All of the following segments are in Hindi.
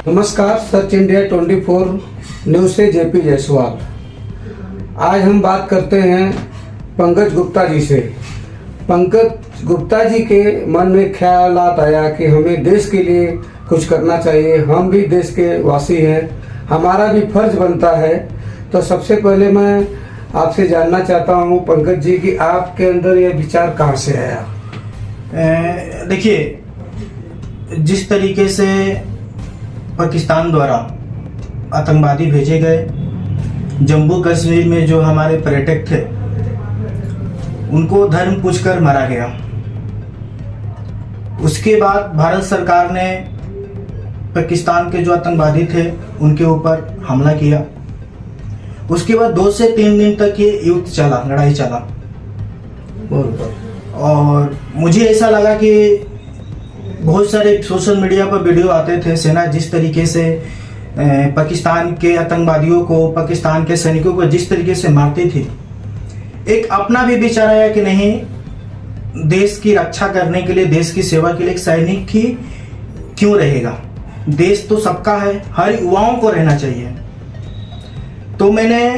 नमस्कार, सच इंडिया 24 न्यूज़ से जेपी जायसवाल। आज हम बात करते हैं पंकज गुप्ता जी से। पंकज गुप्ता जी के मन में ख्यालात आया कि हमें देश के लिए कुछ करना चाहिए, हम भी देश के वासी हैं, हमारा भी फर्ज बनता है। तो सबसे पहले मैं आपसे जानना चाहता हूं पंकज जी कि आपके अंदर यह विचार कहां से आया। देखिए, जिस तरीके से पाकिस्तान द्वारा आतंकवादी भेजे गए, जम्मू कश्मीर में जो हमारे पर्यटक थे उनको धर्म पूछकर मारा गया। उसके बाद भारत सरकार ने पाकिस्तान के जो आतंकवादी थे उनके ऊपर हमला किया। उसके बाद 2 से 3 दिन तक ये युद्ध चला, लड़ाई चला। और मुझे ऐसा लगा कि बहुत सारे सोशल मीडिया पर वीडियो आते थे, सेना जिस तरीके से पाकिस्तान के आतंकवादियों को, पाकिस्तान के सैनिकों को जिस तरीके से मारती थी। एक अपना भी विचार आया कि नहीं, देश की रक्षा करने के लिए, देश की सेवा के लिए एक सैनिक ही क्यों रहेगा, देश तो सबका है, हर युवाओं को रहना चाहिए। तो मैंने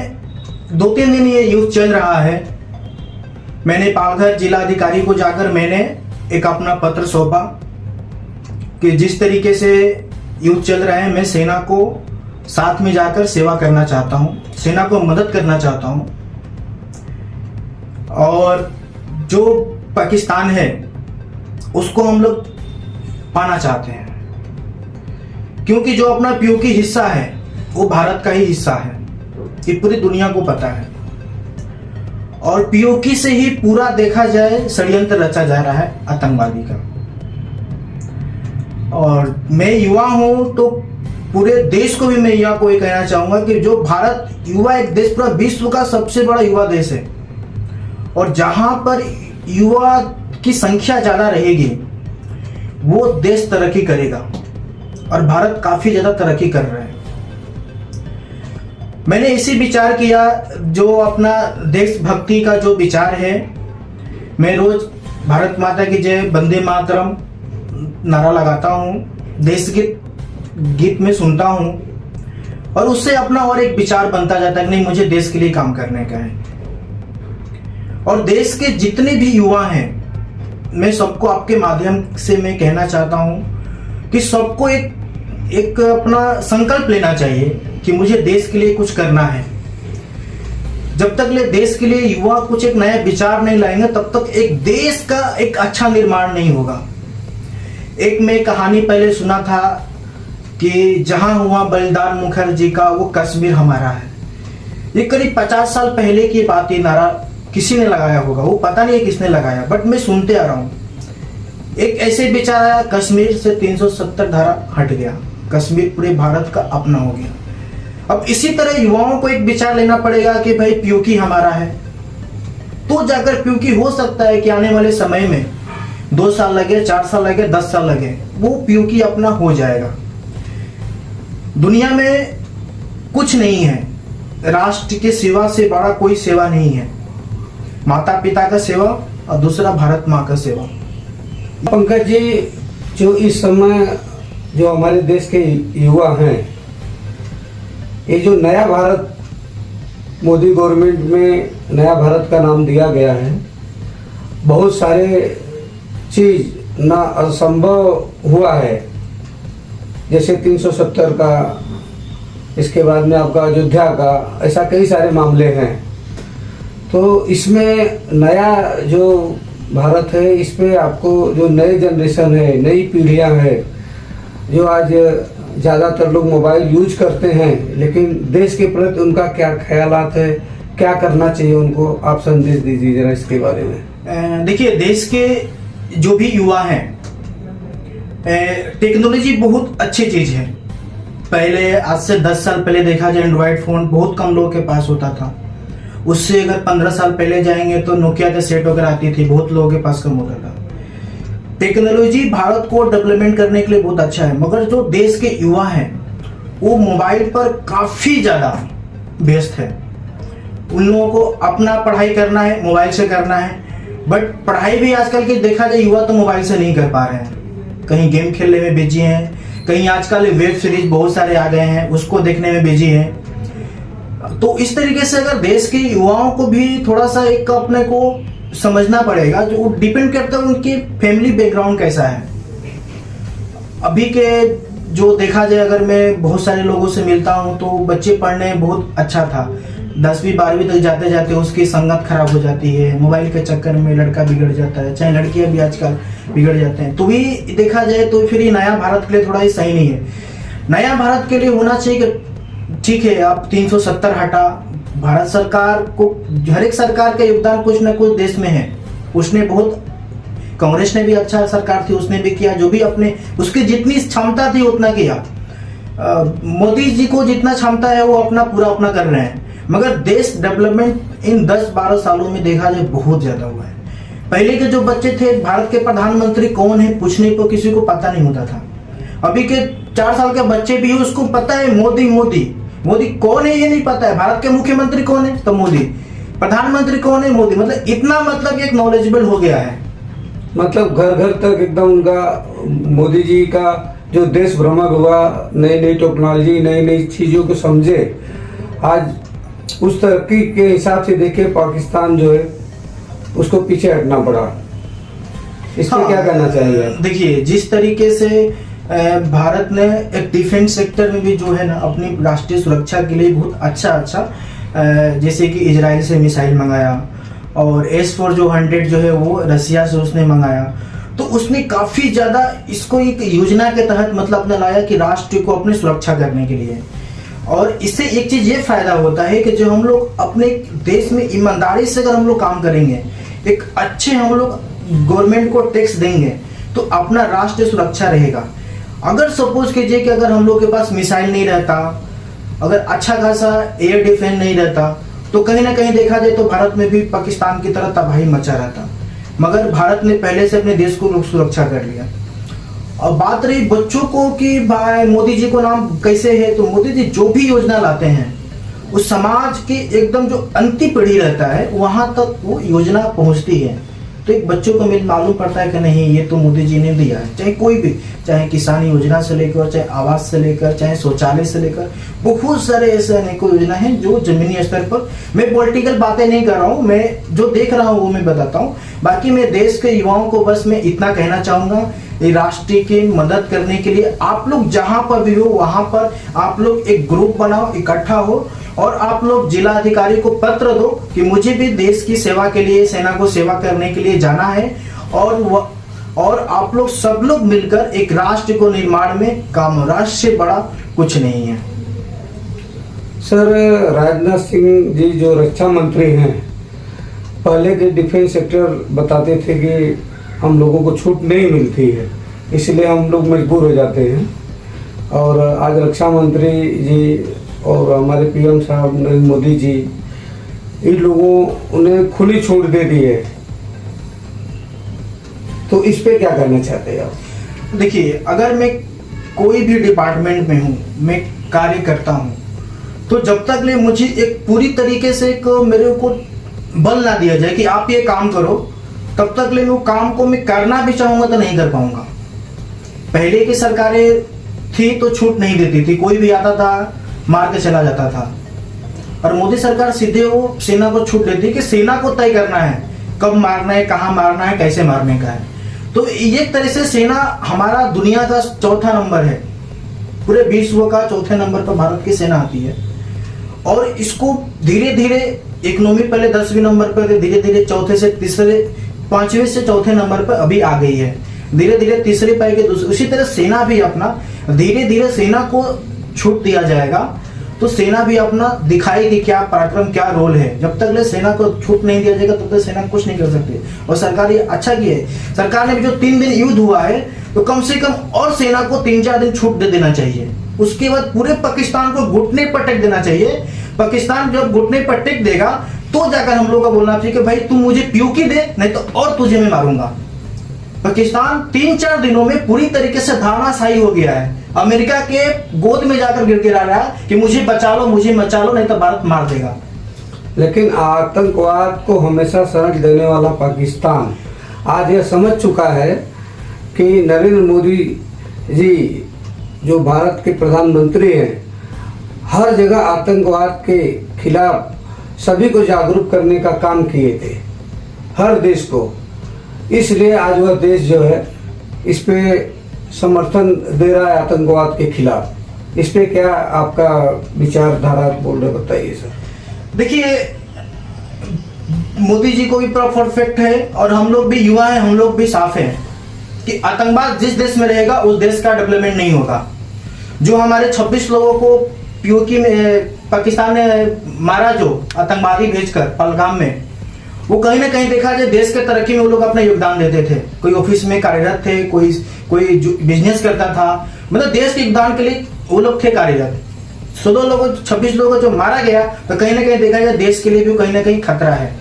2-3 दिन ये युद्ध चल रहा है, मैंने पालघर जिलाधिकारी को जाकर मैंने एक अपना पत्र सौंपा कि जिस तरीके से युद्ध चल रहा है, मैं सेना को साथ में जाकर सेवा करना चाहता हूं, सेना को मदद करना चाहता हूं। और जो पाकिस्तान है उसको हम लोग पाना चाहते हैं, क्योंकि जो अपना पीओके हिस्सा है वो भारत का ही हिस्सा है, ये पूरी दुनिया को पता है। और पीओके से ही पूरा देखा जाए षड्यंत्र रचा जा रहा है आतंकवादी का। और मैं युवा हूं तो पूरे देश को भी मैं युवा को ये कहना चाहूंगा कि जो भारत युवा एक देश, पूरा विश्व का सबसे बड़ा युवा देश है। और जहां पर युवा की संख्या ज्यादा रहेगी वो देश तरक्की करेगा, और भारत काफी ज्यादा तरक्की कर रहा है। मैंने इसी विचार किया, जो अपना देशभक्ति का जो विचार है, मैं रोज भारत माता की जय, वंदे मातरम नारा लगाता हूँ, देश गीत में सुनता हूँ, और उससे अपना और एक विचार बनता जाता है कि नहीं, मुझे देश के लिए काम करने का है। और देश के जितने भी युवा हैं, मैं सबको आपके माध्यम से मैं कहना चाहता हूँ कि सबको एक अपना संकल्प लेना चाहिए कि मुझे देश के लिए कुछ करना है। जब तक ले देश के लिए युवा कुछ एक नया विचार नहीं लाएंगे, तब तक एक देश का एक अच्छा निर्माण नहीं होगा। एक मैं कहानी पहले सुना था कि जहां हुआ बलिदान मुखर्जी का, वो कश्मीर हमारा है। ये करीब 50 साल पहले की बात, ये नारा किसी ने लगाया होगा, वो पता नहीं है किसने लगाया, बट मैं सुनते आ रहा हूं। एक ऐसे विचार आया, कश्मीर से 370 धारा हट गया, कश्मीर पूरे भारत का अपना हो गया। अब इसी तरह युवाओं को एक विचार लेना पड़ेगा कि भाई पीओके हमारा है, तो जाकर पीओके हो सकता है कि आने वाले समय में 2 साल लगे, 4 साल लगे, 10 साल लगे, वो पीओके अपना हो जाएगा। दुनिया में कुछ नहीं है, राष्ट्र की सेवा से बड़ा कोई सेवा नहीं है। माता पिता का सेवा और दूसरा भारत माँ का सेवा। पंकज जी, जो इस समय जो हमारे देश के युवा हैं, ये जो नया भारत मोदी गवर्नमेंट में नया भारत का नाम दिया गया है, बहुत सारे चीज ना असंभव हुआ है, जैसे 370 का, इसके बाद में आपका अयोध्या का, ऐसा कई सारे मामले हैं। तो इसमें नया जो भारत है, इस पे आपको जो नए जनरेशन है, नई पीढ़ियां हैं, जो आज ज़्यादातर लोग मोबाइल यूज करते हैं, लेकिन देश के प्रति उनका क्या ख्यालात है, क्या करना चाहिए उनको, आप संदेश दीजिए जरा इसके बारे में। देखिए, देश के जो भी युवा हैं, टेक्नोलॉजी बहुत अच्छी चीज है। पहले, आज से 10 साल पहले देखा जाए, एंड्रॉयड फोन बहुत कम लोगों के पास होता था। उससे अगर 15 साल पहले जाएंगे तो नोकिया के सेट वगैरह आती थी, बहुत लोगों के पास कम होता था। टेक्नोलॉजी भारत को डेवलपमेंट करने के लिए बहुत अच्छा है, मगर जो देश के युवा हैं वो मोबाइल पर काफी ज्यादा व्यस्त है। उन लोगों को अपना पढ़ाई करना है, मोबाइल से करना है, बट पढ़ाई भी आजकल के देखा जाए युवा तो मोबाइल से नहीं कर पा रहे हैं। कहीं गेम खेलने में बिजी हैं, कहीं आजकल वेब सीरीज बहुत सारे आ गए हैं, उसको देखने में बिजी हैं। तो इस तरीके से अगर देश के युवाओं को भी थोड़ा सा एक अपने को समझना पड़ेगा, जो डिपेंड करता है उनकी फैमिली बैकग्राउंड कैसा है। अभी के जो देखा जाए, अगर मैं बहुत सारे लोगों से मिलता हूँ तो बच्चे पढ़ने बहुत अच्छा था, 10वीं 12वीं तक जाते जाते उसकी संगत खराब हो जाती है, मोबाइल के चक्कर में लड़का बिगड़ जाता है, चाहे लड़कियां भी आजकल बिगड़ जाते हैं। तो भी देखा जाए तो फिर ये नया भारत के लिए थोड़ा ही सही नहीं है। नया भारत के लिए होना चाहिए कि ठीक है, आप 370 हटा, भारत सरकार को, हर एक सरकार का योगदान कुछ ना कुछ देश में है। उसने बहुत, कांग्रेस ने भी अच्छा सरकार थी, उसने भी किया, जो भी अपने उसकी जितनी क्षमता थी उतना किया। मोदी जी को जितना क्षमता है वो अपना पूरा अपना कर रहे हैं, मगर देश डेवलपमेंट इन 10-12 सालों में देखा जाए बहुत ज्यादा हुआ है। पहले के जो बच्चे थे, भारत के प्रधानमंत्री कौन है पूछने को किसी को पता नहीं होता था। अभी के 4 साल के बच्चे भी उसको पता है, मोदी मोदी मोदी कौन है ये नहीं पता है। भारत के मुख्यमंत्री कौन है तो मोदी, प्रधानमंत्री कौन है मोदी, मतलब इतना मतलब एक नॉलेजेबल हो गया है। मतलब घर घर तक एकदम उनका, मोदी जी का जो देश भ्रमण हुआ, नई नई टेक्नोलॉजी, नई नई चीजों को समझे। आज उस तरक्की के हिसाब से देखे पाकिस्तान जो है उसको पीछे हटना पड़ा। इस पर क्या कहना चाहिए? देखिए, जिस तरीके से भारत ने एक डिफेंस सेक्टर में भी जो है ना अपनी राष्ट्रीय सुरक्षा के लिए बहुत अच्छा जैसे कि इजराइल से मिसाइल मंगाया, और S-400 जो है वो रसिया से उसने मंगाया, तो उसने काफी ज्यादा इसको एक योजना के तहत मतलब अपने लाया कि राष्ट्र को अपनी सुरक्षा करने के लिए। और इससे एक चीज ये फायदा होता है कि जो हम लोग अपने देश में ईमानदारी से अगर हम लोग काम करेंगे, एक अच्छे हम लोग गवर्नमेंट को टैक्स देंगे, तो अपना राष्ट्र सुरक्षा रहेगा। अगर सपोज कीजिए कि अगर हम लोग के पास मिसाइल नहीं रहता, अगर अच्छा खासा एयर डिफेंस नहीं रहता, तो कहीं ना कहीं देखा जाए तो भारत में भी पाकिस्तान की तरह तबाही मचा रहता। मगर भारत ने पहले से अपने देश को सुरक्षा कर लिया। और बात रही बच्चों को कि भाई मोदी जी को नाम कैसे है, तो मोदी जी जो भी योजना लाते हैं उस समाज के एकदम जो अंतिम पीढ़ी रहता है वहां तक वो योजना पहुंचती है। तो एक बच्चों को मालूम पड़ता है कि नहीं, ये तो मोदी जी ने दिया है। चाहे कोई भी, चाहे किसान योजना से लेकर, चाहे आवास से लेकर, चाहे शौचालय से लेकर, बहुत सारे ऐसे अनेकों योजना हैं जो जमीनी स्तर पर, मैं पॉलिटिकल बातें नहीं कर रहा हूँ, मैं जो देख रहा हूँ वो मैं बताता हूँ। बाकी मैं देश के युवाओं को बस मैं इतना कहना चाहूंगा, राष्ट्र की मदद करने के लिए आप लोग जहां पर भी हो वहां पर आप लोग एक ग्रुप बनाओ, इकट्ठा हो, और आप लोग जिला अधिकारी को पत्र दो कि मुझे भी देश की सेवा के लिए, सेना को सेवा करने के लिए जाना है, और आप लोग सब लोग मिलकर एक राष्ट्र को निर्माण में काम, राष्ट्र से बड़ा कुछ नहीं है। सर, राजनाथ सिंह जी जो रक्षा मंत्री हैं, पहले के डिफेंस सेक्टर बताते थे कि हम लोगों को छूट नहीं मिलती है, इसलिए हम लोग मजबूर हो जाते हैं। और आज रक्षा मंत्री जी और हमारे PM साहब नरेंद्र मोदी जी, इन लोगों ने खुली छूट दे दी है, तो इस पे क्या कहना चाहते हैं आप? देखिए, अगर मैं कोई भी डिपार्टमेंट में हूँ, मैं कार्य करता हूँ, तो जब तक ले मुझे एक पूरी तरीके से एक मेरे को बल ना दिया जाए कि आप ये काम करो, तब तक ले वो काम को मैं करना भी चाहूंगा तो नहीं कर पाऊंगा। पहले की सरकारें थी तो छूट नहीं देती थी, कोई भी आता था मार के चला जाता था, और मोदी सरकार सीधे वो सेना को छूट देती कि सेना को तय करना है कब मारना है, कहां मारना है, कैसे मारने का है। तो ये तरह से सेना हमारा दुनिया का 4था नंबर है, पूरे विश्व का 4थे नंबर पर भारत की सेना आती है। और इसको धीरे धीरे इकोनॉमी पहले 10वीं नंबर पर, धीरे धीरे 4थे से तीसरे, 5वें से 4थे नंबर पर अभी आ गई है, धीरे धीरे तीसरे पाई के दूसरे। उसी तरह सेना भी अपना धीरे धीरे सेना को छूट दिया जाएगा, तो सेना भी अपना दिखाएगी क्या पराक्रम, क्या रोल है। जब तक ले सेना को छूट नहीं दिया जाएगा तब तक सेना कुछ नहीं कर सकती। और सरकार ये अच्छा की है, सरकार ने भी जो 3 दिन युद्ध हुआ है, तो कम से कम और सेना को 3-4 दिन छूट दे देना चाहिए। उसके बाद पूरे पाकिस्तान को घुटने पर टेक देना चाहिए। पाकिस्तान जब घुटने पर टेक देगा तो जाकर हम लोग को बोलना चाहिए कि भाई तू मुझे पीओकी दे, नहीं तो और तुझे मैं मारूंगा। पाकिस्तान 3-4 दिनों में पूरी तरीके से धाराशाही हो गया है, अमेरिका के गोद में जाकर गिरा रहा है कि मुझे बचा लो, मुझे बचा लो, नहीं तो भारत मार देगा। लेकिन आतंकवाद को हमेशा शरण देने वाला पाकिस्तान आज यह समझ चुका है कि नरेंद्र मोदी जी जो भारत के प्रधानमंत्री हैं, हर जगह आतंकवाद के खिलाफ सभी को जागरूक करने का काम किए थे, हर देश को। इसलिए आज वह देश जो है इस पे समर्थन दे रहा है आतंकवाद के खिलाफ। इस पे क्या आपका विचारधारा बोल रहे, बताइए सर। देखिए, मोदी जी को भी परफेक्ट है और हम लोग भी युवा हैं, हम लोग भी साफ हैं कि आतंकवाद जिस देश में रहेगा उस देश का डेवलपमेंट नहीं होगा। जो हमारे 26 लोगों को पीओके में पाकिस्तान ने मारा, जो आतंकवादी भेजकर पहलगाम में, वो कहीं ना कहीं देखा जाए देश के तरक्की में वो लोग अपना योगदान देते थे। कोई ऑफिस में कार्यरत थे, कोई बिजनेस करता था, मतलब देश के योगदान के लिए वो लोग थे कार्यरत। 16 लोगों 26 लोगों को जो मारा गया, तो कहीं ना कहीं देखा जाए देश के लिए भी कहीं ना कहीं खतरा है।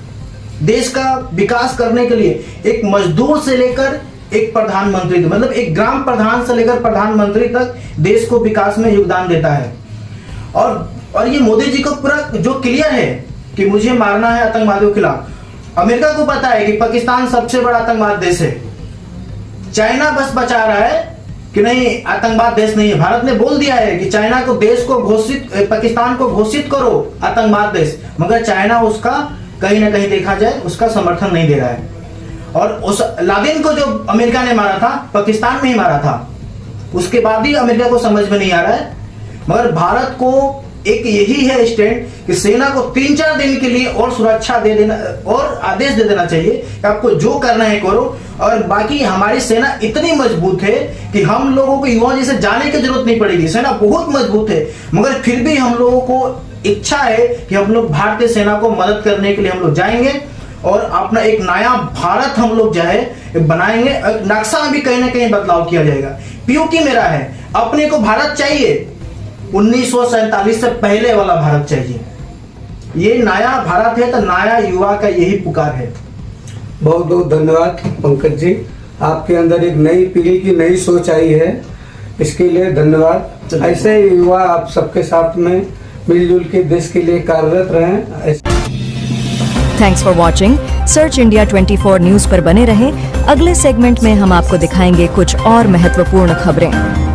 देश का विकास करने के लिए एक मजदूर से लेकर एक प्रधानमंत्री, मतलब एक ग्राम प्रधान से लेकर प्रधानमंत्री तक देश को विकास में योगदान देता है। और ये मोदी जी को पूरा जो क्लियर है कि मुझे मारना है आतंकवादियों के खिलाफ। अमेरिका को पता है कि पाकिस्तान सबसे बड़ा आतंकवाद देश है, चाइना बस बचा रहा है कि नहीं आतंकवाद देश नहीं है। भारत ने बोल दिया है कि चाइना को देश को पाकिस्तान को घोषित करो आतंकवाद देश, मगर चाइना उसका कहीं ना कहीं देखा जाए उसका समर्थन नहीं दे रहा है। और उस लादेन को जो अमेरिका ने मारा था, पाकिस्तान में ही मारा था, उसके बाद ही अमेरिका को समझ में नहीं आ रहा है। मगर भारत को एक यही है स्टैंड कि सेना को 3-4 दिन के लिए और सुरक्षा दे देना और आदेश दे देना चाहिए कि आपको जो करना है करो। और बाकी हमारी सेना इतनी मजबूत है कि हम लोगों को युवाओं जैसे जाने की जरूरत नहीं पड़ेगी। सेना बहुत मजबूत है, मगर फिर भी हम लोगों को इच्छा है कि हम लोग भारतीय सेना को मदद करने के लिए हम लोग जाएंगे और अपना एक नया भारत हम लोग जो है बनाएंगे। नक्शा में भी कहीं ना कहीं बदलाव किया जाएगा। पीओके मेरा है, अपने को भारत चाहिए 1947 से पहले वाला भारत चाहिए। ये नया भारत है तो नया युवा का यही पुकार है। बहुत बहुत धन्यवाद पंकज जी, आपके अंदर एक नई पीढ़ी की नई सोच आई है, इसके लिए धन्यवाद। ऐसे युवा आप सबके साथ में मिलजुल के देश के लिए कार्यरत रहें। Thanks for watching. Search India 24 news पर बने रहें। अगले सेगमेंट में हम आपको दिखाएंगे कुछ और महत्वपूर्ण खबरें।